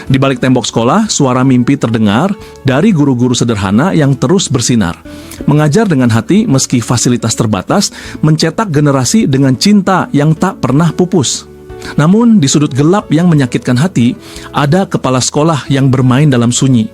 Di balik tembok sekolah, suara mimpi terdengar dari guru-guru sederhana yang terus bersinar. Mengajar dengan hati meski fasilitas terbatas, mencetak generasi dengan cinta yang tak pernah pupus. Namun, di sudut gelap yang menyakitkan hati, ada kepala sekolah yang bermain dalam sunyi.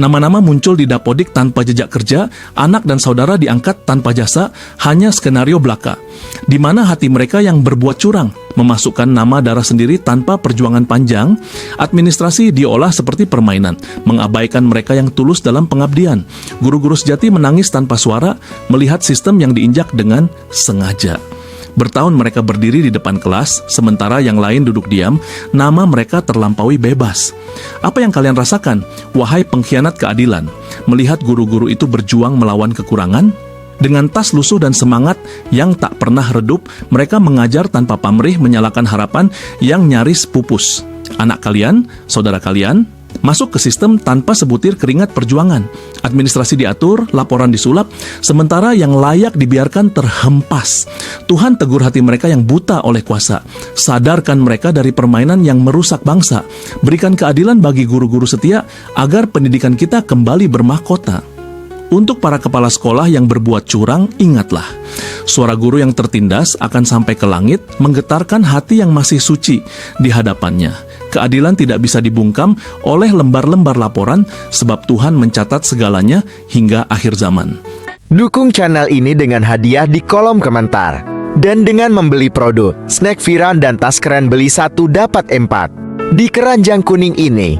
Nama-nama muncul di dapodik tanpa jejak kerja, anak dan saudara diangkat tanpa jasa, hanya skenario belaka. Di mana hati mereka yang berbuat curang, memasukkan nama darah sendiri tanpa perjuangan panjang, administrasi diolah seperti permainan, mengabaikan mereka yang tulus dalam pengabdian. Guru-guru sejati menangis tanpa suara, melihat sistem yang diinjak dengan sengaja. Bertahun mereka berdiri di depan kelas, sementara yang lain duduk diam, nama mereka terlampaui bebas. Apa yang kalian rasakan, wahai pengkhianat keadilan? Melihat guru-guru itu berjuang melawan kekurangan? Dengan tas lusuh dan semangat yang tak pernah redup, mereka mengajar tanpa pamrih menyalakan harapan yang nyaris pupus. Anak kalian, saudara kalian, masuk ke sistem tanpa sebutir keringat perjuangan. Administrasi diatur, laporan disulap, sementara yang layak dibiarkan terhempas. Tuhan tegur hati mereka yang buta oleh kuasa. Sadarkan mereka dari permainan yang merusak bangsa. Berikan keadilan bagi guru-guru setia agar pendidikan kita kembali bermahkota. Untuk para kepala sekolah yang berbuat curang, ingatlah, suara guru yang tertindas akan sampai ke langit, menggetarkan hati yang masih suci di hadapannya. Keadilan tidak bisa dibungkam oleh lembar-lembar laporan, sebab Tuhan mencatat segalanya hingga akhir zaman. Dukung channel ini dengan hadiah di kolom komentar. Dan dengan membeli produk snack viral dan tas keren beli 1 dapat 4 di keranjang kuning ini,